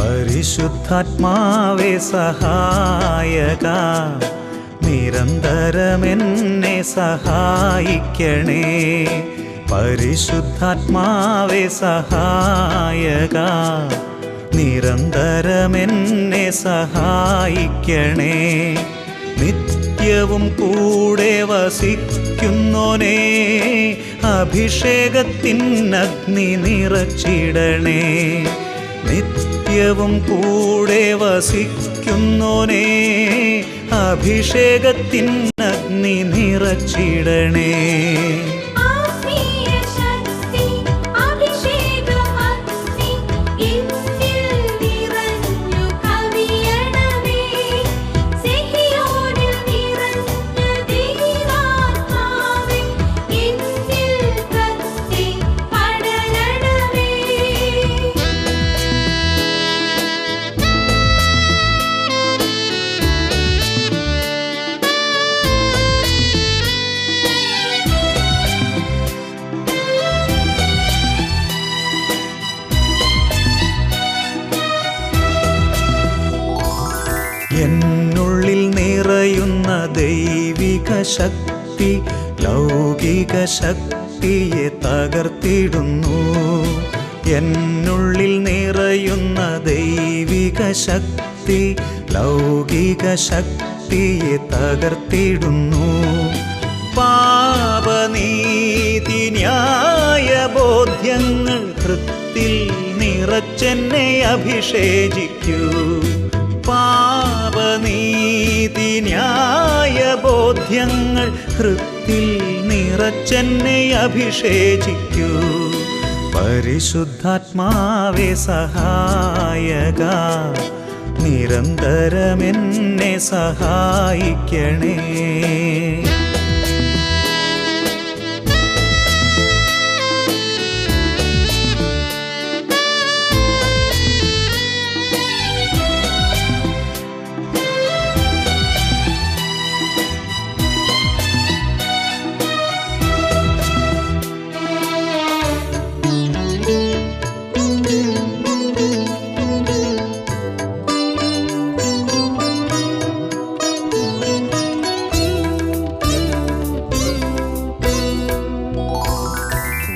പരിശുദ്ധാത്മാവേ സഹായക, നിരന്തരമെന്നെ സഹായിക്കണേ. പരിശുദ്ധാത്മാവേ സഹായക, നിരന്തരമെന്നെ സഹായിക്കണേ. നിത്യവും കൂടെ വസിക്കുന്നോനേ, അഭിഷേകത്തിനഗ്നി നിറച്ചിടണേ. നിത്യവും കൂടെ വസിക്കുന്നോനേ, അഭിഷേകത്തിനഗ്നി നിറച്ചിടണേ. എന്നുള്ളിൽ നിറയുന്ന ദൈവിക ശക്തി ലൗകിക ശക്തിയെ തകർത്തിടുന്നു. എന്നുള്ളിൽ നിറയുന്ന ദൈവിക ശക്തി ലൗകിക ശക്തിയെ തകർത്തിടുന്നു. പാപനീതി ന്യായ ബോധ്യങ്ങൾ ഹൃത്തിൽ നിറച്ചെന്നെ അഭിഷേചിക്കൂ. പാപനീതി ന്യായ ബോധ്യങ്ങൾ ഹൃത്തിൽ നിറച്ചെന്നെ അഭിഷേചിക്കൂ. പരിശുദ്ധാത്മാവേ സഹായക, നിരന്തരമെന്നെ സഹായിക്കണേ.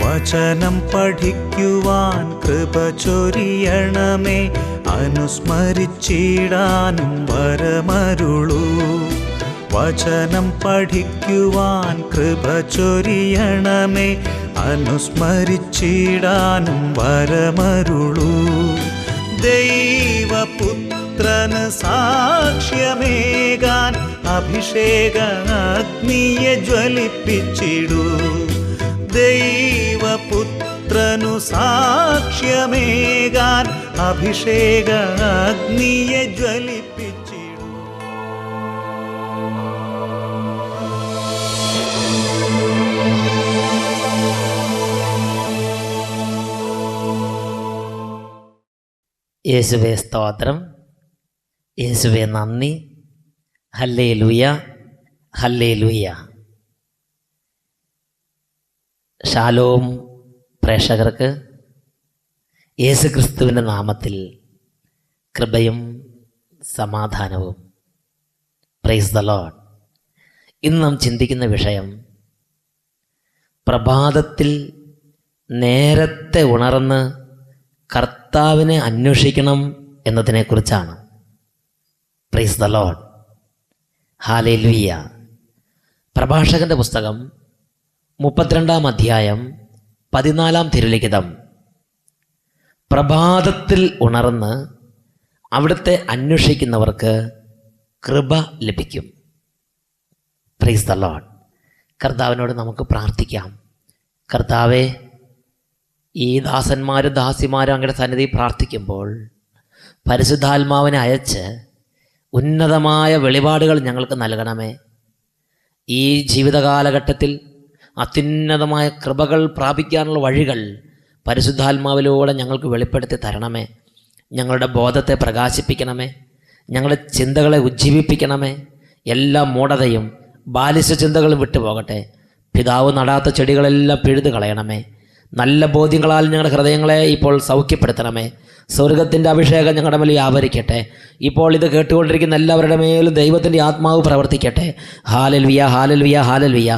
വചനം പഠിക്കുവാൻ കൃപ ചൊരിയണമേ, അനുസ്മരിച്ചിടാനും വരമരുളൂ. വചനം പഠിക്കുവാൻ കൃപ ചൊരിയണമേ, അനുസ്മരിച്ചിടാനും വരമരുളൂ. ദൈവപുത്രന് സാക്ഷ്യമേകാൻ അഭിഷേക അഗ്നിയെ ജ്വലിപ്പിച്ചിടൂ. ദൈവപുത്രനു സാക്ഷ്യമേകാൻ അഭിഷേക അഗ്നിയെ ജ്വലിപ്പിച്ചിടൂ. യേശുവേ സ്തോത്രം, യേശുവേ നന്ദി. Hallelujah, hallelujah. ഷാലോം പ്രേക്ഷകർക്ക് യേശുക്രിസ്തുവിൻ്റെ നാമത്തിൽ കൃപയും സമാധാനവും. Price the Lord. ഇന്ന് നാം ചിന്തിക്കുന്ന വിഷയം പ്രഭാതത്തിൽ നേരത്തെ ഉണർന്ന് കർത്താവിനെ അന്വേഷിക്കണം എന്നതിനെക്കുറിച്ചാണ്. Praise the lord, hallelujah. പ്രഭാഷകന്റെ പുസ്തകം 32 അധ്യായം 14 തിരുലിഖിതം. പ്രഭാതത്തിൽ ഉണർന്ന് അവിടുത്തെ അന്വേഷിക്കുന്നവർക്ക് കൃപ ലഭിക്കും. Price the Lord. കർത്താവിനോട് നമുക്ക് പ്രാർത്ഥിക്കാം. കർത്താവേ, ഈ ദാസന്മാരും ദാസിമാരും അങ്ങയുടെ സന്നിധി പ്രാർത്ഥിക്കുമ്പോൾ പരിശുദ്ധാത്മാവിനെ അയച്ച് ഉന്നതമായ വെളിപാടുകൾ ഞങ്ങൾക്ക് നൽകണമേ. ഈ ജീവിതകാലഘട്ടത്തിൽ അത്യുന്നതമായ കൃപകൾ പ്രാപിക്കാനുള്ള വഴികൾ പരിശുദ്ധാത്മാവിലൂടെ ഞങ്ങൾക്ക് വെളിപ്പെടുത്തി തരണമേ. ഞങ്ങളുടെ ബോധത്തെ പ്രകാശിപ്പിക്കണമേ. ഞങ്ങളുടെ ചിന്തകളെ ഉജ്ജീവിപ്പിക്കണമേ. എല്ലാ മൂഢതയും ബാലിശ ചിന്തകളും വിട്ടുപോകട്ടെ. പിതാവ് നടാത്ത ചെടികളെല്ലാം പിഴുതു കളയണമേ. നല്ല ബോധ്യങ്ങളാൽ ഞങ്ങളുടെ ഹൃദയങ്ങളെ ഇപ്പോൾ സൗഖ്യപ്പെടുത്തണമേ. സ്വർഗത്തിൻ്റെ അഭിഷേകം ഞങ്ങളുടെ മേൽ വ്യാപരിക്കട്ടെ. ഇപ്പോൾ ഇത് കേട്ടുകൊണ്ടിരിക്കുന്ന എല്ലാവരുടെ മേലും ദൈവത്തിൻ്റെ ആത്മാവ് പ്രവർത്തിക്കട്ടെ. ഹാലൽവിയ, ഹാലൽവിയ, ഹാലൽവിയ.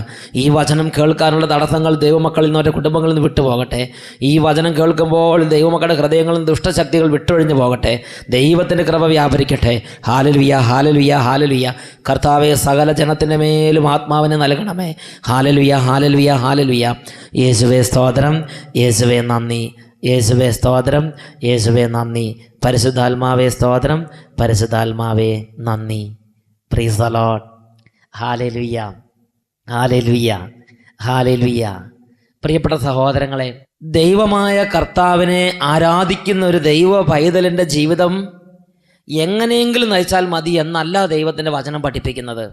ഈ വചനം കേൾക്കാനുള്ള തടസ്സങ്ങൾ ദൈവമക്കളിൽ നിന്ന്, അവരുടെ കുടുംബങ്ങളിൽ നിന്ന് വിട്ടുപോകട്ടെ. ഈ വചനം കേൾക്കുമ്പോൾ ദൈവമക്കളുടെ ഹൃദയങ്ങളിൽ നിന്ന് ദുഷ്ടശക്തികൾ വിട്ടൊഴിഞ്ഞു പോകട്ടെ. ദൈവത്തിൻ്റെ കൃപ വ്യാപരിക്കട്ടെ. ഹാലൽവിയ, ഹാലൽവിയ, ഹാലൽവിയ. കർത്താവെ, സകല ജനത്തിൻ്റെ മേലും ആത്മാവിനെ നൽകണമേ. ഹാലൽവിയ, ഹാലൽവിയ, ഹാലൽവിയ. യേശുവേ സ്തോത്രം, യേശുവേ നന്ദി, യേശുവേ സ്തോത്രം, യേശുവേ നന്ദി. പരിശുദ്ധാത്മാവേ സ്തോത്രം, പരിശുദ്ധാത്മാവേ നന്ദി. Price the Lord. Hallelujah, hallelujah, hallelujah. പ്രിയപ്പെട്ട സഹോദരങ്ങളെ, ദൈവമായ കർത്താവിനെ ആരാധിക്കുന്ന ഒരു ദൈവ പൈതലിൻ്റെ ജീവിതം എങ്ങനെയെങ്കിലും നയിച്ചാൽ മതി എന്നല്ല ദൈവത്തിൻ്റെ വചനം പഠിപ്പിക്കുന്നത്.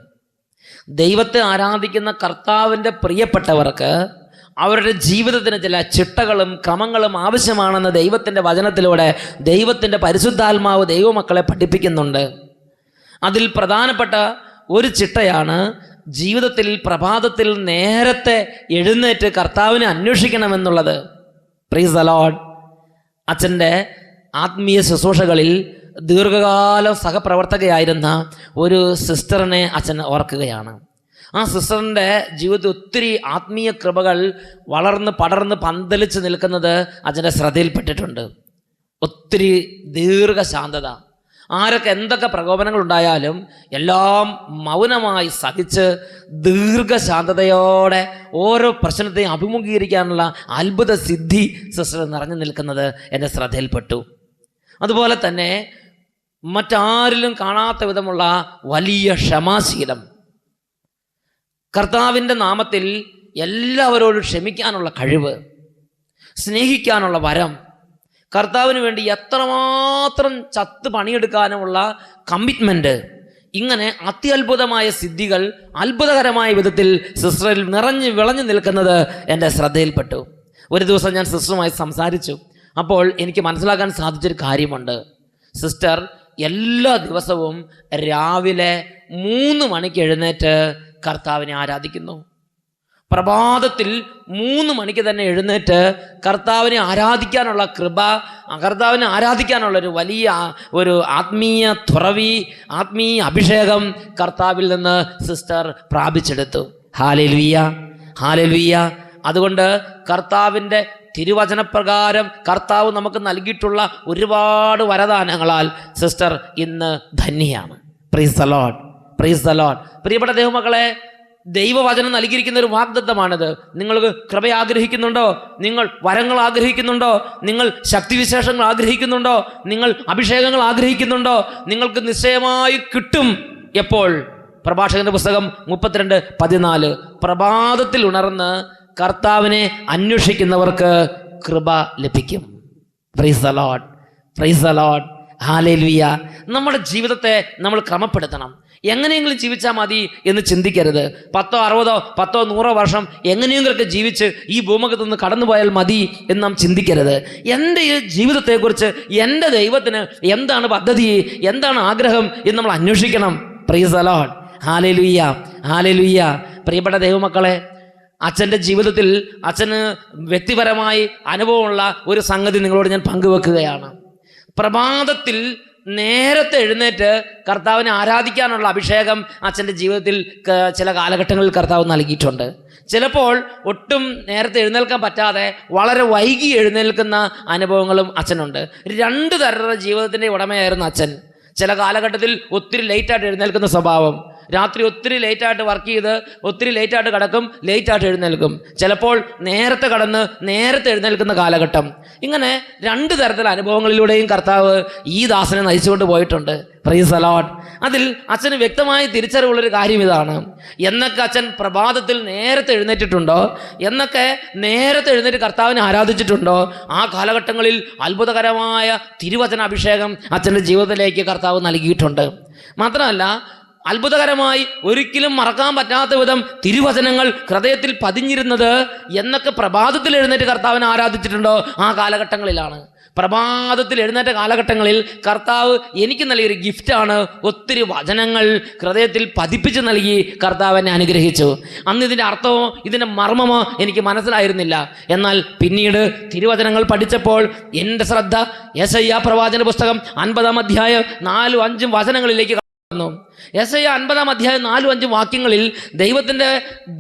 ദൈവത്തെ ആരാധിക്കുന്ന കർത്താവിൻ്റെ പ്രിയപ്പെട്ടവർക്ക് അവരുടെ ജീവിതത്തിന് ചില ചിട്ടകളും ക്രമങ്ങളും ആവശ്യമാണെന്ന് ദൈവത്തിൻ്റെ വചനത്തിലൂടെ ദൈവത്തിൻ്റെ പരിശുദ്ധാത്മാവ് ദൈവമക്കളെ പഠിപ്പിക്കുന്നുണ്ട്. അതിൽ പ്രധാനപ്പെട്ട ഒരു ചിട്ടയാണ് ജീവിതത്തിൽ പ്രഭാതത്തിൽ നേരത്തെ എഴുന്നേറ്റ് കർത്താവിനെ അന്വേഷിക്കണമെന്നുള്ളത്. Price the Lord. അച്ഛൻ്റെ ആത്മീയ ശുശ്രൂഷകളിൽ ദീർഘകാലം സഹപ്രവർത്തകയായിരുന്ന ഒരു സിസ്റ്ററിനെ അച്ഛൻ ഓർക്കുകയാണ്. ആ സിസ്റ്ററിൻ്റെ ജീവിതത്തിൽ ഒത്തിരി ആത്മീയ കൃപകൾ വളർന്ന് പടർന്ന് പന്തലിച്ച് നിൽക്കുന്നത് അച്ഛൻ്റെ ശ്രദ്ധയിൽപ്പെട്ടിട്ടുണ്ട്. ഒത്തിരി ദീർഘശാന്തത. ആരൊക്കെ എന്തൊക്കെ പ്രകോപനങ്ങളുണ്ടായാലും എല്ലാം മൗനമായി സഹിച്ച് ദീർഘശാന്തതയോടെ ഓരോ പ്രശ്നത്തെയും അഭിമുഖീകരിക്കാനുള്ള അത്ഭുത സിദ്ധി സിസ്റ്റർ നിറഞ്ഞു നിൽക്കുന്നത് എൻ്റെ ശ്രദ്ധയിൽപ്പെട്ടു. അതുപോലെ തന്നെ മറ്റാരിലും കാണാത്ത വിധമുള്ള വലിയ ക്ഷമാശീലം, കർത്താവിൻ്റെ നാമത്തിൽ എല്ലാവരോടും ക്ഷമിക്കാനുള്ള കഴിവ്, സ്നേഹിക്കാനുള്ള വരം, കർത്താവിന് വേണ്ടി എത്രമാത്രം ചത്ത് പണിയെടുക്കാനുമുള്ള കമ്മിറ്റ്മെൻറ്റ്, ഇങ്ങനെ അത്യത്ഭുതമായ സിദ്ധികൾ അത്ഭുതകരമായ വിധത്തിൽ സിസ്റ്ററിൽ നിറഞ്ഞു വിളഞ്ഞു നിൽക്കുന്നത് എൻ്റെ ശ്രദ്ധയിൽപ്പെട്ടു. ഒരു ദിവസം ഞാൻ സിസ്റ്ററുമായി സംസാരിച്ചു. അപ്പോൾ എനിക്ക് മനസ്സിലാക്കാൻ സാധിച്ചൊരു കാര്യമുണ്ട്. സിസ്റ്റർ എല്ലാ ദിവസവും രാവിലെ 3 മണിക്ക് എഴുന്നേറ്റ് കർത്താവിനെ ആരാധിക്കുന്നു. പ്രഭാതത്തിൽ 3 മണിക്ക് തന്നെ എഴുന്നേറ്റ് കർത്താവിനെ ആരാധിക്കാനുള്ള കൃപ, കർത്താവിനെ ആരാധിക്കാനുള്ള ഒരു വലിയ ഒരു ആത്മീയ തുറവി, ആത്മീയ അഭിഷേകം കർത്താവിൽ നിന്ന് സിസ്റ്റർ പ്രാപിച്ചെടുത്തു. Hallelujah, hallelujah. അതുകൊണ്ട് കർത്താവിൻ്റെ തിരുവചനപ്രകാരം കർത്താവ് നമുക്ക് നൽകിയിട്ടുള്ള ഒരുപാട് വരദാനങ്ങളാൽ സിസ്റ്റർ ഇന്ന് ധന്യയാണ്. Praise the lord, praise the lord. പ്രിയപ്പെട്ട ദൈവമക്കളെ, ദൈവവചനം നൽകിയിരിക്കുന്ന ഒരു വാഗ്ദത്തമാണിത്. നിങ്ങൾക്ക് കൃപ ആഗ്രഹിക്കുന്നുണ്ടോ? നിങ്ങൾ വരങ്ങൾ ആഗ്രഹിക്കുന്നുണ്ടോ? നിങ്ങൾ ശക്തിവിശേഷങ്ങൾ ആഗ്രഹിക്കുന്നുണ്ടോ? നിങ്ങൾ അഭിഷേകങ്ങൾ ആഗ്രഹിക്കുന്നുണ്ടോ? നിങ്ങൾക്ക് നിശ്ചയമായി കിട്ടും. എപ്പോൾ? പ്രഭാഷകന്റെ പുസ്തകം 32:14. പ്രഭാതത്തിൽ ഉണർന്ന് കർത്താവിനെ അന്വേഷിക്കുന്നവർക്ക് കൃപ ലഭിക്കും. Price the lord, praise the Lord, hallelujah. നമ്മുടെ ജീവിതത്തെ നമ്മൾ ക്രമപ്പെടുത്തണം. എങ്ങനെയെങ്കിലും ജീവിച്ചാൽ മതി എന്ന് ചിന്തിക്കരുത്. 10, 60, 100 വർഷം എങ്ങനെയെങ്കിലൊക്കെ ജീവിച്ച് ഈ ഭൂമുഖത്ത് നിന്ന് കടന്നുപോയാൽ മതി എന്ന് നാം ചിന്തിക്കരുത്. എൻ്റെ ഈ ജീവിതത്തെക്കുറിച്ച് എൻ്റെ ദൈവത്തിന് എന്താണ് പദ്ധതി, എന്താണ് ആഗ്രഹം എന്ന് നമ്മൾ അന്വേഷിക്കണം. Price the Lord, hallelujah, hallelujah. പ്രിയപ്പെട്ട ദൈവമക്കളെ, അച്ഛൻ്റെ ജീവിതത്തിൽ അച്ഛന് വ്യക്തിപരമായി അനുഭവമുള്ള ഒരു സംഗതി നിങ്ങളോട് ഞാൻ പങ്കുവെക്കുകയാണ്. പ്രഭാതത്തിൽ നേരത്തെ എഴുന്നേറ്റ് കർത്താവിനെ ആരാധിക്കാനുള്ള അഭിഷേകം അച്ഛൻ്റെ ജീവിതത്തിൽ ചില കാലഘട്ടങ്ങളിൽ കർത്താവ് നൽകിയിട്ടുണ്ട്. ചിലപ്പോൾ ഒട്ടും നേരത്തെ എഴുന്നേൽക്കാൻ പറ്റാതെ വളരെ വൈകി എഴുന്നേൽക്കുന്ന അനുഭവങ്ങളും അച്ഛനുണ്ട്. 2 തരത്തിലുള്ള ജീവിതത്തിൻ്റെ ഉടമയായിരുന്നു അച്ഛൻ. ചില കാലഘട്ടത്തിൽ ഒത്തിരി ലേറ്റായിട്ട് എഴുന്നേൽക്കുന്ന സ്വഭാവം, രാത്രി ഒത്തിരി ലേറ്റായിട്ട് വർക്ക് ചെയ്ത് ഒത്തിരി ലേറ്റായിട്ട് കിടക്കും, ലേറ്റായിട്ട് എഴുന്നേൽക്കും. ചിലപ്പോൾ നേരത്തെ കടന്ന് നേരത്തെ എഴുന്നേൽക്കുന്ന കാലഘട്ടം. ഇങ്ങനെ 2 തരത്തിലുള്ള അനുഭവങ്ങളിലൂടെയും കർത്താവ് ഈ ദാസനെ നയിച്ചുകൊണ്ട് പോയിട്ടുണ്ട്. Price the Lord. അതിൽ അച്ഛന് വ്യക്തമായി തിരിച്ചറിവുള്ളൊരു കാര്യം ഇതാണ്: എന്നൊക്കെ അച്ഛൻ പ്രഭാതത്തിൽ നേരത്തെ എഴുന്നേറ്റിട്ടുണ്ടോ, എന്നൊക്കെ നേരത്തെ എഴുന്നേറ്റ് കർത്താവിനെ ആരാധിച്ചിട്ടുണ്ടോ, ആ കാലഘട്ടങ്ങളിൽ അത്ഭുതകരമായ തിരുവചന അഭിഷേകം അച്ഛൻ്റെ ജീവിതത്തിലേക്ക് കർത്താവ് നൽകിയിട്ടുണ്ട്. മാത്രമല്ല, അത്ഭുതകരമായി ഒരിക്കലും മറക്കാൻ പറ്റാത്ത വിധം തിരുവചനങ്ങൾ ഹൃദയത്തിൽ പതിഞ്ഞിരുന്നത് എന്നൊക്കെ പ്രഭാതത്തിൽ എഴുന്നേറ്റ് കർത്താവിനെ ആരാധിച്ചിട്ടുണ്ടോ ആ കാലഘട്ടങ്ങളിലാണ്. പ്രഭാതത്തിൽ എഴുന്നേറ്റ കാലഘട്ടങ്ങളിൽ കർത്താവ് എനിക്ക് നൽകിയൊരു ഗിഫ്റ്റാണ്. ഒത്തിരി വചനങ്ങൾ ഹൃദയത്തിൽ പതിപ്പിച്ച് നൽകി കർത്താവ് എന്നെ അനുഗ്രഹിച്ചു. അന്ന് ഇതിൻ്റെ അർത്ഥമോ ഇതിൻ്റെ മർമ്മമോ എനിക്ക് മനസ്സിലായിരുന്നില്ല. എന്നാൽ പിന്നീട് തിരുവചനങ്ങൾ പഠിച്ചപ്പോൾ എൻ്റെ ശ്രദ്ധ യെശയ്യാ പ്രവാചന പുസ്തകം 50-ാം അധ്യായം 4-5 വചനങ്ങളിലേക്ക് കടന്നു. യെശയ്യാ 50-ാം അധ്യായം 4-5 വാക്യങ്ങളിൽ ദൈവത്തിൻ്റെ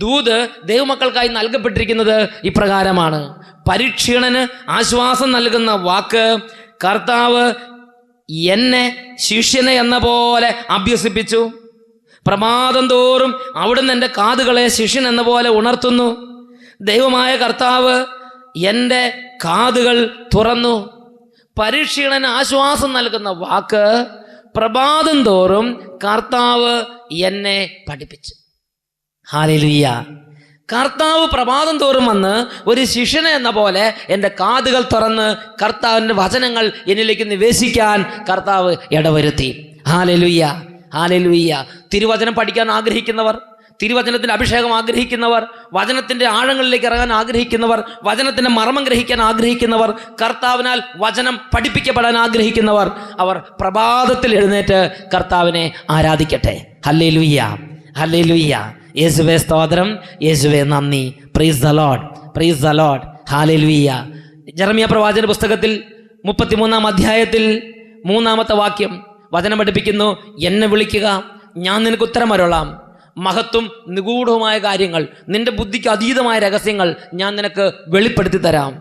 ദൂത് ദൈവമക്കൾക്കായി നൽകപ്പെട്ടിരിക്കുന്നത് ഇപ്രകാരമാണ്: പരീക്ഷണന് ആശ്വാസം നൽകുന്ന വാക്ക്, കർത്താവ് എന്നെ ശിഷ്യനെ എന്ന പോലെ അഭ്യസിപ്പിച്ചു. പ്രമാദം തോറും അവിടുന്ന് എൻ്റെ കാതുകളെ ശിഷ്യൻ എന്ന പോലെ ഉണർത്തുന്നു. ദൈവമായ കർത്താവ് എൻ്റെ കാതുകൾ തുറന്നു. പരീക്ഷണന് ആശ്വാസം നൽകുന്ന വാക്ക്, പ്രഭാതം തോറും കർത്താവ് എന്നെ പഠിപ്പിച്ചു. ഹല്ലേലൂയ. കർത്താവ് പ്രഭാതം തോറും വന്ന് ഒരു ശിഷ്യനെ എന്ന പോലെ എൻ്റെ കാതുകൾ തുറന്ന് കർത്താവിൻ്റെ വചനങ്ങൾ എന്നിലേക്ക് നിവേശിക്കാൻ കർത്താവ് ഇടവരുത്തി. Hallelujah, hallelujah. തിരുവചനം പഠിക്കാൻ ആഗ്രഹിക്കുന്നവർ, തിരുവചനത്തിൻ്റെ അഭിഷേകം ആഗ്രഹിക്കുന്നവർ, വചനത്തിൻ്റെ ആഴങ്ങളിലേക്ക് ഇറങ്ങാൻ ആഗ്രഹിക്കുന്നവർ, വചനത്തിൻ്റെ മർമ്മം ഗ്രഹിക്കാൻ ആഗ്രഹിക്കുന്നവർ, കർത്താവിനാൽ വചനം പഠിപ്പിക്കപ്പെടാൻ ആഗ്രഹിക്കുന്നവർ, അവർ പ്രഭാതത്തിൽ എഴുന്നേറ്റ് കർത്താവിനെ ആരാധിക്കട്ടെ. Hallelujah, hallelujah. യേശുവേ സ്തോത്രം, യേശുവേ നന്ദി. Praise the lord, praise the lord. Hallelujah. ജെറമ്യാ പ്രവാചന പുസ്തകത്തിൽ 33-ാം അധ്യായത്തിൽ 3-ാമത്തെ വാക്യം വചനം പഠിപ്പിക്കുന്നു: എന്നെ വിളിക്കുക, ഞാൻ നിനക്ക് ഉത്തരം അരുളാം. മഹത്വം നിഗൂഢവുമായ കാര്യങ്ങൾ, നിന്റെ ബുദ്ധിക്ക് അതീതമായ രഹസ്യങ്ങൾ ഞാൻ നിനക്ക് വെളിപ്പെടുത്തി തരാം.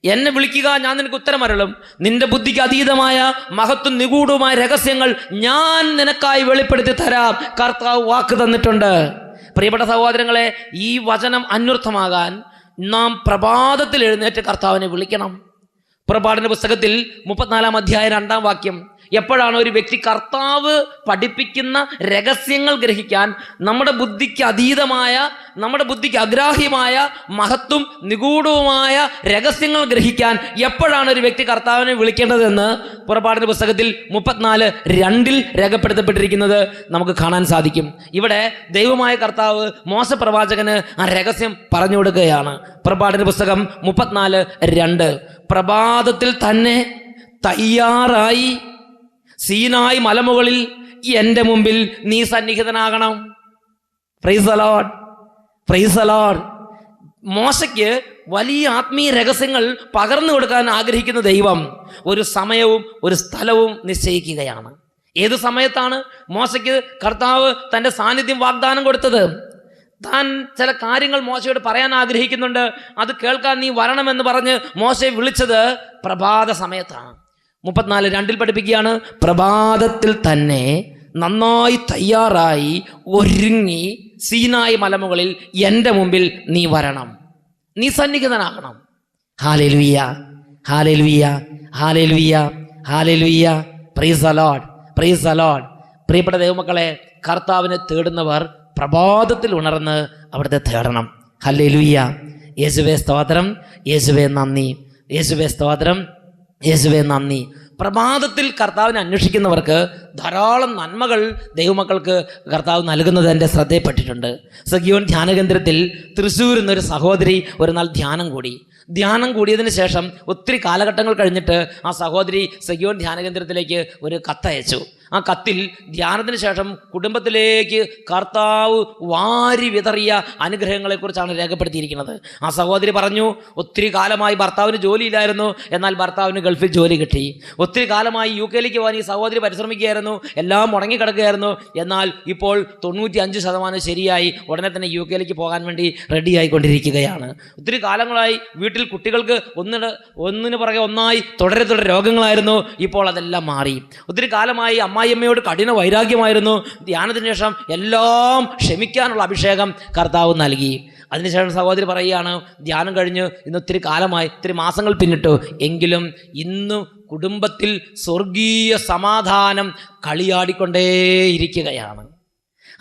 എന്നെ വിളിക്കുക, ഞാൻ നിനക്ക് ഉത്തരം അരുളും. നിന്റെ ബുദ്ധിക്ക് അതീതമായ മഹത്വം നിഗൂഢവുമായ രഹസ്യങ്ങൾ ഞാൻ നിനക്കായി വെളിപ്പെടുത്തി തരാം. കർത്താവ് വാക്ക് തന്നിട്ടുണ്ട്. പ്രിയപ്പെട്ട സഹോദരങ്ങളെ, ഈ വചനം അന്വർത്ഥമാകാൻ നാം പ്രഭാതത്തിൽ എഴുന്നേറ്റ് കർത്താവിനെ വിളിക്കണം. പുറപ്പാടിൻ്റെ പുസ്തകത്തിൽ 34-ാം അധ്യായം 2-ാം വാക്യം, എപ്പോഴാണ് ഒരു വ്യക്തി കർത്താവ് പഠിപ്പിക്കുന്ന രഹസ്യങ്ങൾ ഗ്രഹിക്കാൻ, നമ്മുടെ ബുദ്ധിക്ക് അതീതമായ, നമ്മുടെ ബുദ്ധിക്ക് അഗ്രാഹ്യമായ മഹത്വം നിഗൂഢവുമായ രഹസ്യങ്ങൾ ഗ്രഹിക്കാൻ എപ്പോഴാണ് ഒരു വ്യക്തി കർത്താവിനെ വിളിക്കേണ്ടതെന്ന് പുറപ്പാടിൻ്റെ പുസ്തകത്തിൽ 34:2 രേഖപ്പെടുത്തപ്പെട്ടിരിക്കുന്നത് നമുക്ക് കാണാൻ സാധിക്കും. ഇവിടെ ദൈവമായ കർത്താവ് മോശ പ്രവാചകന് ആ രഹസ്യം പറഞ്ഞു കൊടുക്കുകയാണ്. പുറപ്പാടിൻ്റെ പുസ്തകം 34:2, പ്രഭാതത്തിൽ തന്നെ തയ്യാറായി സീനായി മലമുകളിൽ എൻ്റെ മുമ്പിൽ നീ സന്നിഹിതനാകണം. Praise the lord, praise the lord. മോശയ്ക്ക് വലിയ ആത്മീയ രഹസ്യങ്ങൾ പകർന്നു കൊടുക്കാൻ ആഗ്രഹിക്കുന്ന ദൈവം ഒരു സമയവും ഒരു സ്ഥലവും നിശ്ചയിക്കുകയാണ്. ഏത് സമയത്താണ് മോശയ്ക്ക് കർത്താവ് തൻ്റെ സാന്നിധ്യം വാഗ്ദാനം കൊടുത്തത്? താൻ ചില കാര്യങ്ങൾ മോശയോട് പറയാൻ ആഗ്രഹിക്കുന്നുണ്ട്, അത് കേൾക്കാൻ നീ വരണമെന്ന് പറഞ്ഞ് മോശയെ വിളിച്ചത് പ്രഭാത സമയത്താണ്. 34:2 പഠിപ്പിക്കുകയാണ്: പ്രഭാതത്തിൽ തന്നെ നന്നായി തയ്യാറായി ഒരുങ്ങി സീനായി മലമുകളിൽ എൻ്റെ മുമ്പിൽ നീ വരണം, നീ സന്നിഹിതനാകണം. Hallelujah, hallelujah, hallelujah, hallelujah. Praise the lord, praise the lord. പ്രിയപ്പെട്ട ദൈവമക്കളെ, കർത്താവിനെ തേടുന്നവർ പ്രഭാതത്തിൽ ഉണർന്ന് അവിടുത്തെ തേടണം. ഹല്ലേലൂയ. യേശുവേ സ്തോത്രം, യേശുവേ നന്ദി, യേശുവേ സ്തോത്രം, യേശുവേ നന്ദി. പ്രഭാതത്തിൽ കർത്താവിനെ അന്വേഷിക്കുന്നവർക്ക് ധാരാളം നന്മകൾ ദൈവമക്കൾക്ക് കർത്താവ് നൽകുന്നത് എൻ്റെ ശ്രദ്ധയിൽപ്പെട്ടിട്ടുണ്ട്. സഗിയോൻ ധ്യാനകേന്ദ്രത്തിൽ തൃശ്ശൂരിൽ നിന്നൊരു സഹോദരി ഒരു നാൾ ധ്യാനം കൂടിയതിന് ശേഷം ഒത്തിരി കാലഘട്ടങ്ങൾ കഴിഞ്ഞിട്ട് ആ സഹോദരി സഗിയോൻ ധ്യാനകേന്ദ്രത്തിലേക്ക് ഒരു കത്തയച്ചു. ആ കത്തിൽ ധ്യാനത്തിന് ശേഷം കുടുംബത്തിലേക്ക് കർത്താവ് വാരി വിതറിയ അനുഗ്രഹങ്ങളെക്കുറിച്ചാണ് രേഖപ്പെടുത്തിയിരിക്കുന്നത്. ആ സഹോദരി പറഞ്ഞു, ഒത്തിരി കാലമായി ഭർത്താവിന് ജോലിയില്ലായിരുന്നു, എന്നാൽ ഭർത്താവിന് ഗൾഫിൽ ജോലി കിട്ടി. ഒത്തിരി കാലമായി UK-ലേക്ക് പോകാൻ ഈ സഹോദരി പരിശ്രമിക്കുകയായിരുന്നു, എല്ലാം മുടങ്ങിക്കിടക്കുകയായിരുന്നു. എന്നാൽ ഇപ്പോൾ 95% ശരിയായി, ഉടനെ തന്നെ UK-ലേക്ക് പോകാൻ വേണ്ടി റെഡി ആയിക്കൊണ്ടിരിക്കുകയാണ്. ഒത്തിരി കാലങ്ങളായി വീട്ടിൽ കുട്ടികൾക്ക് ഒന്നിന് പുറകെ ഒന്നായി തുടരെ രോഗങ്ങളായിരുന്നു. ഇപ്പോൾ അതെല്ലാം മാറി. ഒത്തിരി കാലമായി അമ്മായിയമ്മയോട് കഠിന വൈരാഗ്യമായിരുന്നു. ധ്യാനത്തിന് ശേഷം എല്ലാം ക്ഷമിക്കാനുള്ള അഭിഷേകം കർത്താവ് നൽകി. അതിനുശേഷം സഹോദരി പറയുകയാണ്, ധ്യാനം കഴിഞ്ഞ് ഇന്ന് ഒത്തിരി കാലമായി, ഒത്തിരി മാസങ്ങൾ പിന്നിട്ടു, എങ്കിലും ഇന്നും കുടുംബത്തിൽ സ്വർഗീയ സമാധാനം കളിയാടിക്കൊണ്ടേയിരിക്കുകയാണ്.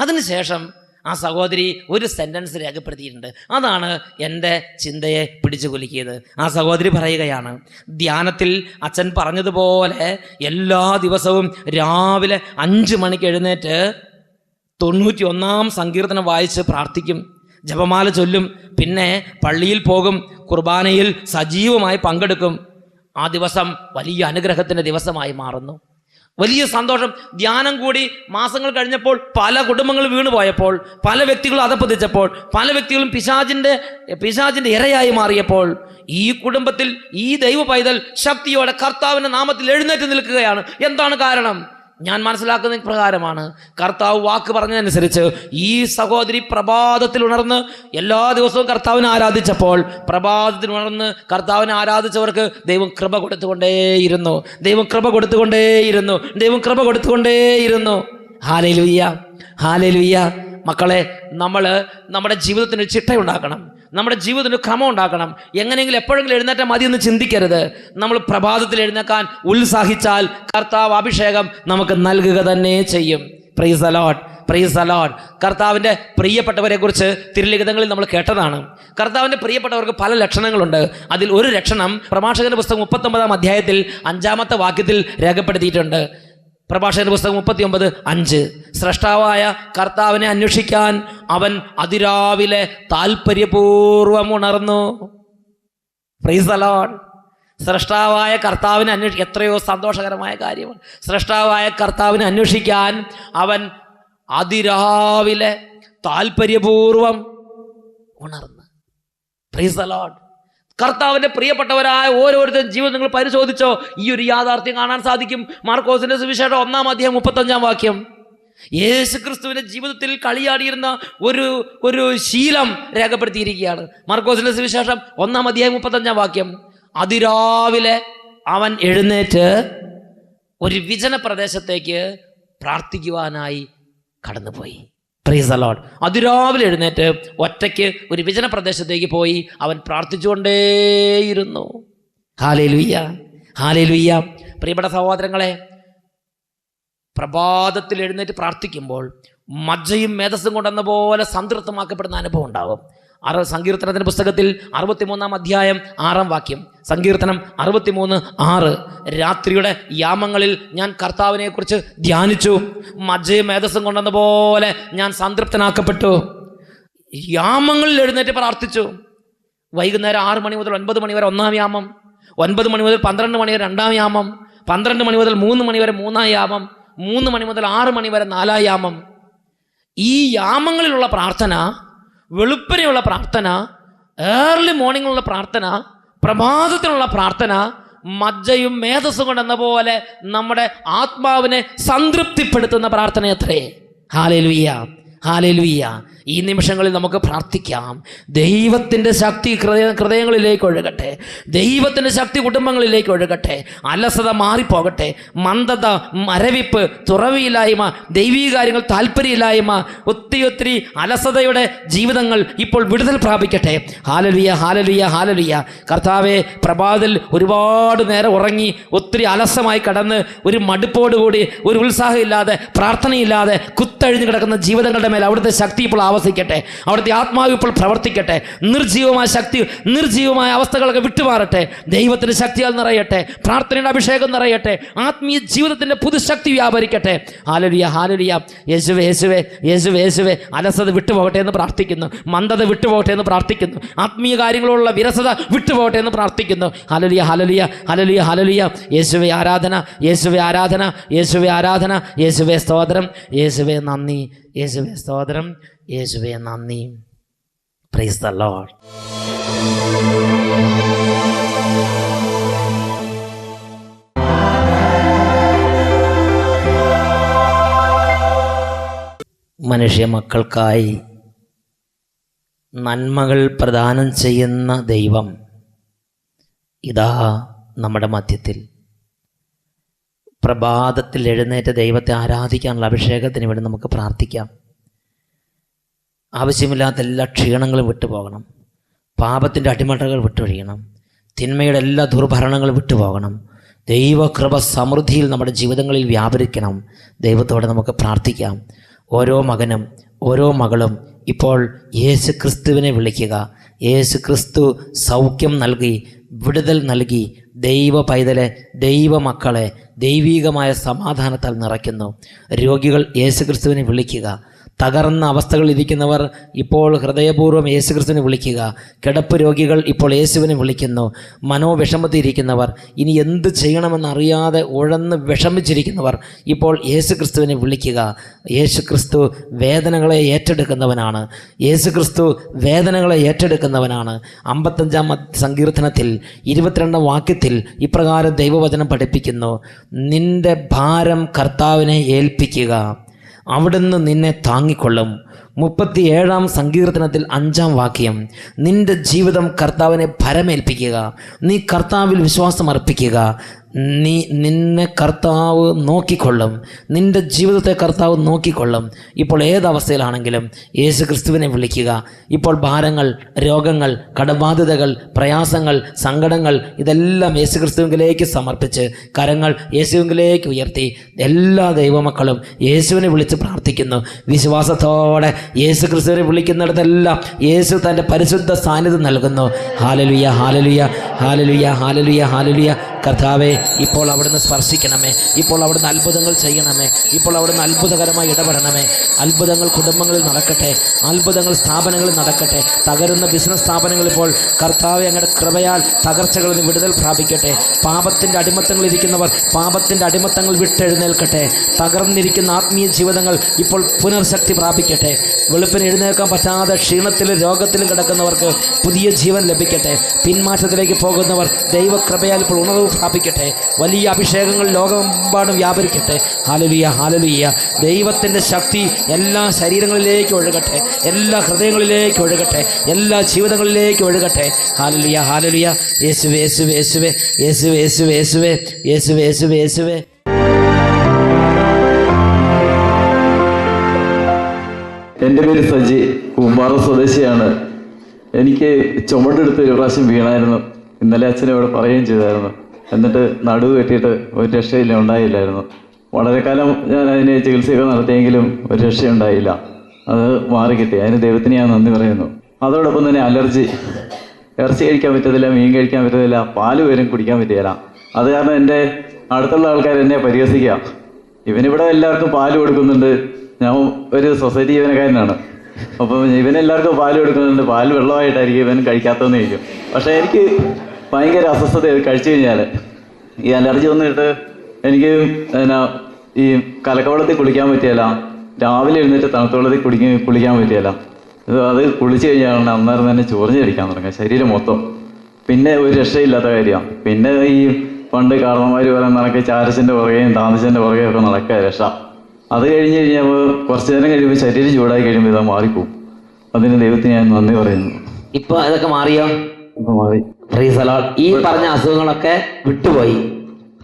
അതിനുശേഷം ആ സഹോദരി ഒരു സെൻറ്റൻസ് രേഖപ്പെടുത്തിയിട്ടുണ്ട്. അതാണ് എൻ്റെ ചിന്തയെ പിടിച്ചു കുലുക്കിയത്. ആ സഹോദരി പറയുകയാണ്, ധ്യാനത്തിൽ അച്ഛൻ പറഞ്ഞതുപോലെ എല്ലാ ദിവസവും രാവിലെ 5 മണിക്ക് എഴുന്നേറ്റ് 91-ാം സങ്കീർത്തനം വായിച്ച് പ്രാർത്ഥിക്കും, ജപമാല ചൊല്ലും, പിന്നെ പള്ളിയിൽ പോകും, കുർബാനയിൽ സജീവമായി പങ്കെടുക്കും. ആ ദിവസം വലിയ അനുഗ്രഹത്തിൻ്റെ ദിവസമായി മാറുന്നു. വലിയ സന്തോഷം. ധ്യാനം കൂടി മാസങ്ങൾ കഴിഞ്ഞപ്പോൾ പല കുടുംബങ്ങൾ വീണുപോയപ്പോൾ, പല വ്യക്തികളും അധപ്പതിച്ചപ്പോൾ, പല വ്യക്തികളും പിശാചിൻ്റെ ഇരയായി മാറിയപ്പോൾ, ഈ കുടുംബത്തിൽ ഈ ദൈവ പൈതൽ ശക്തിയോടെ കർത്താവിൻ്റെ നാമത്തിൽ എഴുന്നേറ്റ് നിൽക്കുകയാണ്. എന്താണ് കാരണം? ഞാൻ മനസ്സിലാക്കുന്ന പ്രകാരമാണ്. കർത്താവ് വാക്ക് പറഞ്ഞതനുസരിച്ച് ഈ സഹോദരി പ്രഭാതത്തിൽ ഉണർന്ന് എല്ലാ ദിവസവും കർത്താവിനെ ആരാധിച്ചപ്പോൾ, പ്രഭാതത്തിൽ ഉണർന്ന് കർത്താവിനെ ആരാധിച്ചവർക്ക് ദൈവം കൃപ കൊടുത്തുകൊണ്ടേയിരുന്നു. ദൈവം കൃപ കൊടുത്തുകൊണ്ടേയിരുന്നു. ദൈവം കൃപ കൊടുത്തുകൊണ്ടേയിരുന്നു. Hallelujah, hallelujah. മക്കളെ, നമ്മൾ നമ്മുടെ ജീവിതത്തിന് ചിട്ടയുണ്ടാക്കണം. നമ്മുടെ ജീവിതത്തിന് ക്രമം ഉണ്ടാക്കണം. എങ്ങനെയെങ്കിലും എപ്പോഴെങ്കിലും എഴുന്നേറ്റാൽ മതി എന്ന് ചിന്തിക്കരുത്. നമ്മൾ പ്രഭാതത്തിൽ എഴുന്നേക്കാൻ ഉത്സാഹിച്ചാൽ കർത്താവ് അഭിഷേകം നമുക്ക് നൽകുക തന്നെ ചെയ്യും. Price the lord, praise the Lord. കർത്താവിൻ്റെ പ്രിയപ്പെട്ടവരെ കുറിച്ച് തിരുലിഖിതങ്ങളിൽ നമ്മൾ കേട്ടതാണ്. കർത്താവിൻ്റെ പ്രിയപ്പെട്ടവർക്ക് പല ലക്ഷണങ്ങളുണ്ട്. അതിൽ ഒരു ലക്ഷണം പ്രഭാഷകന്റെ പുസ്തകം 39-ാം അധ്യായത്തിൽ 5-ാമത്തെ വാക്യത്തിൽ രേഖപ്പെടുത്തിയിട്ടുണ്ട്. പ്രഭാഷകന്റെ പുസ്തകം 39:5. സ്രഷ്ടാവായ കർത്താവിനെ അന്വേഷിക്കാൻ അവൻ അതിരാവിലെ താല്പര്യപൂർവം ഉണർന്നു. Price the Lord. സ്രഷ്ടാവായ കർത്താവിനെ എത്രയോ സന്തോഷകരമായ കാര്യമാണ്. സ്രഷ്ടാവായ കർത്താവിനെ അന്വേഷിക്കാൻ അവൻ അതിരാവിലെ താല്പര്യപൂർവം ഉണർന്നു. Price the Lord. കർത്താവിൻ്റെ പ്രിയപ്പെട്ടവരായ ഓരോരുത്തരും ജീവിതം നിങ്ങൾ പരിശോധിച്ചോ, ഈ ഒരു യാഥാർത്ഥ്യം കാണാൻ സാധിക്കും. മാർക്കോസിന്റെ സുവിശേഷം 1-ാം അധ്യായം 35-ാം വാക്യം. യേശു ക്രിസ്തുവിന്റെ ജീവിതത്തിൽ കളിയാടിയിരുന്ന ഒരു ശീലം രേഖപ്പെടുത്തിയിരിക്കുകയാണ്. മാർക്കോസിന്റെ സുവിശേഷം 1-ാം അധ്യായം 35-ാം വാക്യം. അതിരാവിലെ അവൻ എഴുന്നേറ്റ് ഒരു വിജന പ്രദേശത്തേക്ക് പ്രാർത്ഥിക്കുവാനായി കടന്നുപോയി. Price the Lord. അതിരാവിലെ എഴുന്നേറ്റ് ഒറ്റയ്ക്ക് ഒരു വിജന പ്രദേശത്തേക്ക് പോയി അവൻ പ്രാർത്ഥിച്ചുകൊണ്ടേയിരുന്നു. Hallelujah, hallelujah. പ്രിയപ്പെട്ട സഹോദരങ്ങളെ, പ്രഭാതത്തിൽ എഴുന്നേറ്റ് പ്രാർത്ഥിക്കുമ്പോൾ മജ്ജയും മേധസ്സും കൊണ്ടെന്ന പോലെ സംതൃപ്തമാക്കപ്പെടുന്ന അനുഭവം ഉണ്ടാകും. സങ്കീർത്തനത്തിൻ്റെ പുസ്തകത്തിൽ 63-ാം അധ്യായം 6-ാം വാക്യം. സങ്കീർത്തനം 63:6. രാത്രിയുടെ യാമങ്ങളിൽ ഞാൻ കർത്താവിനെ കുറിച്ച് ധ്യാനിച്ചു, മജ്ജയും മേധസ്സും കൊണ്ടെന്ന പോലെ ഞാൻ സംതൃപ്തനാക്കപ്പെട്ടു. യാമങ്ങളിൽ എഴുന്നേറ്റ് പ്രാർത്ഥിച്ചു. വൈകുന്നേരം 6 മണി മുതൽ 9 മണി വരെ 1-ാം യാമം, 9 മണി മുതൽ 12 മണി വരെ 2-ാം യാമം, 12 മണി മുതൽ 3 മണി വരെ 3-ാം യാമം, 3 മണി മുതൽ 6 മണി വരെ 4-ാം യാമം. ഈ യാമങ്ങളിലുള്ള പ്രാർത്ഥന, വെളുപ്പിനെയുള്ള പ്രാർത്ഥന, ഏർലി മോർണിംഗിലുള്ള പ്രാർത്ഥന, പ്രഭാതത്തിനുള്ള പ്രാർത്ഥന മജ്ജയും മേധസ്സും കൊണ്ടെന്ന പോലെ നമ്മുടെ ആത്മാവിനെ സംതൃപ്തിപ്പെടുത്തുന്ന പ്രാർത്ഥനയത്രേ. Hallelujah, hallelujah. ഈ നിമിഷങ്ങളിൽ നമുക്ക് പ്രാർത്ഥിക്കാം. ദൈവത്തിൻ്റെ ശക്തി ഹൃദയങ്ങളിലേക്ക് ഒഴുകട്ടെ. ദൈവത്തിൻ്റെ ശക്തി കുടുംബങ്ങളിലേക്ക് ഒഴുകട്ടെ. അലസത മാറിപ്പോകട്ടെ. മന്ദത, മരവിപ്പ്, തുറവിയില്ലായ്മ, ദൈവീക കാര്യങ്ങൾ താല്പര്യമില്ലായ്മ, ഒത്തിരി അലസതയുടെ ജീവിതങ്ങൾ ഇപ്പോൾ വിടുതൽ പ്രാപിക്കട്ടെ. Hallelujah, hallelujah, hallelujah. കർത്താവേ, പ്രഭാതത്തിൽ ഒരുപാട് നേരം ഉറങ്ങി ഒത്തിരി അലസമായി കടന്ന് ഒരു മടുപ്പോടുകൂടി, ഒരു ഉത്സാഹമില്ലാതെ, പ്രാർത്ഥനയില്ലാതെ കുത്തഴിഞ്ഞു കിടക്കുന്ന ജീവിതങ്ങളുടെ മേൽ അവിടുത്തെ ശക്തി ഇപ്പോൾ ആവസിക്കട്ടെ. അവിടുത്തെ ആത്മാവ് ഇപ്പോൾ പ്രവർത്തിക്കട്ടെ. നിർജീവമായ ശക്തി, നിർജീവമായ അവസ്ഥകളൊക്കെ വിട്ടുമാറട്ടെ. ദൈവത്തിൻ്റെ ശക്തിയാൽ നിറയട്ടെ. പ്രാർത്ഥനയുടെ അഭിഷേകം നിറയട്ടെ. ആത്മീയ ജീവിതത്തിൻ്റെ പുതുശക്തി വ്യാപരിക്കട്ടെ. Hallelujah, hallelujah. യേശുവേ, യേശുവേ, യേശുവേ, യേശുവേ. അലസത വിട്ടുപോകട്ടെ എന്ന് പ്രാർത്ഥിക്കുന്നു. മന്ദത വിട്ടുപോകട്ടെ എന്ന് പ്രാർത്ഥിക്കുന്നു. ആത്മീയ കാര്യങ്ങളുള്ള വിരസത വിട്ടുപോകട്ടെ എന്ന് പ്രാർത്ഥിക്കുന്നു. Hallelujah, hallelujah, hallelujah, hallelujah. യേശുവേ ആരാധന, യേശുവേ ആരാധന, യേശുവേ ആരാധന, യേശുവേ സ്തോത്രം, യേശുവേ നന്ദി, യേശുവേ സ്തോത്രം, യേശുവേ നന്ദി. Price the Lord. മനുഷ്യ മക്കൾക്കായി നന്മകൾ പ്രദാനം ചെയ്യുന്ന ദൈവം ഇതാ നമ്മുടെ മധ്യത്തിൽ. പ്രഭാതത്തിൽ എഴുന്നേറ്റ് ദൈവത്തെ ആരാധിക്കാനുള്ള അഭിഷേകത്തിന് വേണ്ടി നമുക്ക് പ്രാർത്ഥിക്കാം. ആവശ്യമില്ലാത്ത എല്ലാ ക്ഷീണങ്ങളും വിട്ടുപോകണം. പാപത്തിൻ്റെ അടിമട്ടകൾ വിട്ടൊഴിയണം. തിന്മയുടെ എല്ലാ ദുർഭരണങ്ങളും വിട്ടുപോകണം. ദൈവകൃപ സമൃദ്ധിയിൽ നമ്മുടെ ജീവിതങ്ങളിൽ വ്യാപരിക്കണം. ദൈവത്തോടെ നമുക്ക് പ്രാർത്ഥിക്കാം. ഓരോ മകനും ഓരോ മകളും ഇപ്പോൾ യേശു ക്രിസ്തുവിനെ വിളിക്കുക. യേശു ക്രിസ്തു സൗഖ്യം നൽകി, വിടുതൽ നൽകി ദൈവ പൈതലെ, ദൈവ മക്കളെ ദൈവീകമായ സമാധാനത്താൽ നിറയ്ക്കുന്നു. രോഗികൾ യേശു ക്രിസ്തുവിനെ വിളിക്കുക. തകർന്ന അവസ്ഥകളിൽ ഇരിക്കുന്നവർ ഇപ്പോൾ ഹൃദയപൂർവ്വം യേശുക്രിസ്തുവിനെ വിളിക്കുക. കിടപ്പ് രോഗികൾ ഇപ്പോൾ യേശുവിനെ വിളിക്കുന്നു. മനോവിഷമത്തിൽ ഇരിക്കുന്നവർ, ഇനി എന്ത് ചെയ്യണമെന്നറിയാതെ ഉഴന്ന് വിഷമിച്ചിരിക്കുന്നവർ ഇപ്പോൾ യേശുക്രിസ്തുവിനെ വിളിക്കുക. യേശുക്രിസ്തു വേദനകളെ ഏറ്റെടുക്കുന്നവനാണ്. യേശുക്രിസ്തു വേദനകളെ ഏറ്റെടുക്കുന്നവനാണ്. 55-ാം സങ്കീർത്തനത്തിൽ 22-ാം വാക്യത്തിൽ ഇപ്രകാരം ദൈവവചനം പഠിപ്പിക്കുന്നു: നിന്റെ ഭാരം കർത്താവിനെ ഏൽപ്പിക്കുക, അവിടുന്ന് നിന്നെ താങ്ങിക്കൊള്ളും. 37-ാം സങ്കീർത്തനത്തിൽ 5-ാം വാക്യം: നിന്റെ ജീവിതം കർത്താവിനെ ഭരമേൽപ്പിക്കുക, നീ കർത്താവിൽ വിശ്വാസം അർപ്പിക്കുക, നിന്നെ കർത്താവ് നോക്കിക്കൊള്ളും, നിന്റെ ജീവിതത്തെ കർത്താവ് നോക്കിക്കൊള്ളും. ഇപ്പോൾ ഏതവസ്ഥയിലാണെങ്കിലും യേശു ക്രിസ്തുവിനെ വിളിക്കുക. ഇപ്പോൾ ഭാരങ്ങൾ, രോഗങ്ങൾ, കടബാധ്യതകൾ, പ്രയാസങ്ങൾ, സങ്കടങ്ങൾ ഇതെല്ലാം യേശു ക്രിസ്തുവിലേക്ക് സമർപ്പിച്ച് കരങ്ങൾ യേശുവിലേക്ക് ഉയർത്തി എല്ലാ ദൈവമക്കളും യേശുവിനെ വിളിച്ച് പ്രാർത്ഥിക്കുന്നു. വിശ്വാസത്തോടെ യേശു ക്രിസ്തുവിനെ വിളിക്കുന്നിടത്തെല്ലാം യേശു തൻ്റെ പരിശുദ്ധ സാന്നിധ്യം നൽകുന്നു. Hallelujah, hallelujah, hallelujah, hallelujah, hallelujah. കർത്താവേ, ഇപ്പോൾ അവിടുന്ന് സ്പർശിക്കണമേ, ഇപ്പോൾ അവിടുന്ന് അത്ഭുതങ്ങൾ ചെയ്യണമേ, ഇപ്പോൾ അവിടുന്ന് അത്ഭുതകരമായി ഇടപെടണമേ. അത്ഭുതങ്ങൾ കുടുംബങ്ങളിൽ നടക്കട്ടെ, അത്ഭുതങ്ങൾ സ്ഥാപനങ്ങളിൽ നടക്കട്ടെ. തകരുന്ന ബിസിനസ് സ്ഥാപനങ്ങൾ ഇപ്പോൾ കർത്താവേ അങ്ങയുടെ കൃപയാൽ തകർച്ചകളിൽ നിന്ന് വിടുതൽ പ്രാപിക്കട്ടെ. പാപത്തിൻ്റെ അടിമത്തങ്ങളിരിക്കുന്നവർ പാപത്തിൻ്റെ അടിമത്തങ്ങൾ വിട്ടെഴുന്നേൽക്കട്ടെ. തകർന്നിരിക്കുന്ന ആത്മീയ ജീവിതങ്ങൾ ഇപ്പോൾ പുനർശക്തി പ്രാപിക്കട്ടെ. വെളുപ്പിന് എഴുന്നേൽക്കാൻ പറ്റാതെ ക്ഷീണത്തിലും രോഗത്തിലും കിടക്കുന്നവർക്ക് പുതിയ ജീവൻ ലഭിക്കട്ടെ. പിന്മാറ്റത്തിലേക്ക് പോകുന്നവർ ദൈവകൃപയാൽ ഇപ്പോൾ ഉണർവ് പ്രാപിക്കട്ടെ. വലിയ അഭിഷേകങ്ങൾ ലോകമെമ്പാടും വ്യാപരിക്കട്ടെ. Hallelujah, hallelujah. ദൈവത്തിൻ്റെ ശക്തി എല്ലാ ശരീരങ്ങളിലേക്ക് ഒഴുകട്ടെ, എല്ലാ ഹൃദയങ്ങളിലേക്ക് ഒഴുകട്ടെ, എല്ലാ ജീവിതങ്ങളിലേക്ക് ഒഴുകട്ടെ. Hallelujah, hallelujah. യേശുവേ, യേശുവേ, യേശുവേ, യേശുവേ, യേശുവേ, യേശുവേ, യേശുവേ, യേശുവേ, യേശുവേ. എൻ്റെ പേര് സജി, കൂമ്പാറ സ്വദേശിയാണ്. എനിക്ക് ചുമടെടുത്ത് ഒരു പ്രാവശ്യം വീണായിരുന്നു. ഇന്നലെ അച്ഛനോട് പറയുകയും ചെയ്തായിരുന്നു. എന്നിട്ട് നടുവ് കെട്ടിയിട്ട് ഒരു രക്ഷയില്ല, ഉണ്ടായില്ലായിരുന്നു. വളരെ കാലം ഞാൻ അതിന് ചികിത്സയൊക്കെ നടത്തിയെങ്കിലും ഒരു രക്ഷയുണ്ടായില്ല. അത് മാറിക്കിട്ടി. അതിന് ദൈവത്തിന് ഞാൻ നന്ദി പറയുന്നു. അതോടൊപ്പം തന്നെ അലർജി, ഇറച്ചി കഴിക്കാൻ പറ്റത്തില്ല, മീൻ കഴിക്കാൻ പറ്റത്തില്ല, പാല് വരും കുടിക്കാൻ പറ്റില്ല. അത് കാരണം എൻ്റെ അടുത്തുള്ള ആൾക്കാർ എന്നെ പരിഹസിക്കുക. ഇവനിവിടെ എല്ലാവർക്കും പാല് കൊടുക്കുന്നുണ്ട്, ഞാൻ ഒരു സൊസൈറ്റി ജീവനക്കാരനാണ്, അപ്പം ഇവനെല്ലാവർക്കും പാല് കൊടുക്കുന്നുണ്ട്, പാല് വെള്ളമായിട്ടായിരിക്കും ഇവൻ കഴിക്കാത്തതെന്ന് ചോദിക്കും. പക്ഷേ എനിക്ക് ഭയങ്കര അസ്വസ്ഥത കഴിച്ചു കഴിഞ്ഞാൽ. ഈ അലർജി വന്നിട്ട് എനിക്ക് ഈ കലക്കവെള്ളത്തിൽ കുളിക്കാൻ പറ്റിയല്ല, രാവിലെ എഴുന്നേറ്റ് തണുത്ത വെള്ളത്തിൽ കുളിക്കാൻ പറ്റിയല്ല. അത് കുളിച്ച് കഴിഞ്ഞാൽ അന്നേരം തന്നെ ചൊറിഞ്ഞടിക്കാൻ തുടങ്ങുക ശരീരം മൊത്തം. പിന്നെ ഒരു രക്ഷയില്ലാത്ത കാര്യമാണ്. പിന്നെ ഈ പണ്ട് കാരണവന്മാർ പറയുന്ന നടക്കുക ചാരസിൻ്റെ പുറകെയും താമസിൻ്റെ പുറകെയും ഒക്കെ നടക്കുക രക്ഷ. അത് കഴിഞ്ഞ് കഴിഞ്ഞപ്പോൾ കുറച്ച് നേരം കഴിയുമ്പോൾ ശരീരം ചൂടായി കഴിയുമ്പോൾ ഇത് മാറിപ്പോവും. അതിന് ദൈവത്തിന് ഞാൻ നന്ദി പറയുന്നു. ഇപ്പൊ അതൊക്കെ മാറിയോ? ഇപ്പൊ മാറി. Price the Lord. ഈ പറഞ്ഞ അസുഖങ്ങളൊക്കെ വിട്ടുപോയി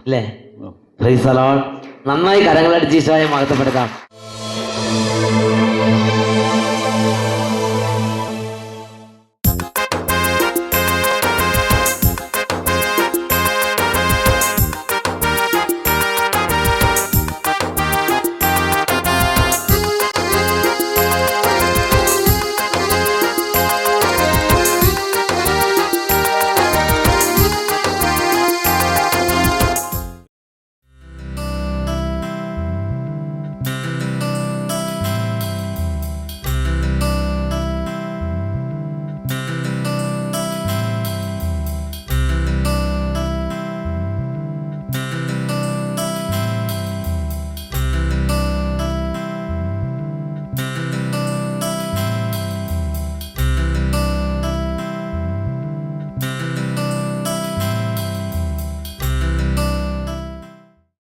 അല്ലേ? Price the Lord. നന്നായി കരങ്ങളടിച്ച് ഈശോയെ മഹത്വപ്പെടുത്താം.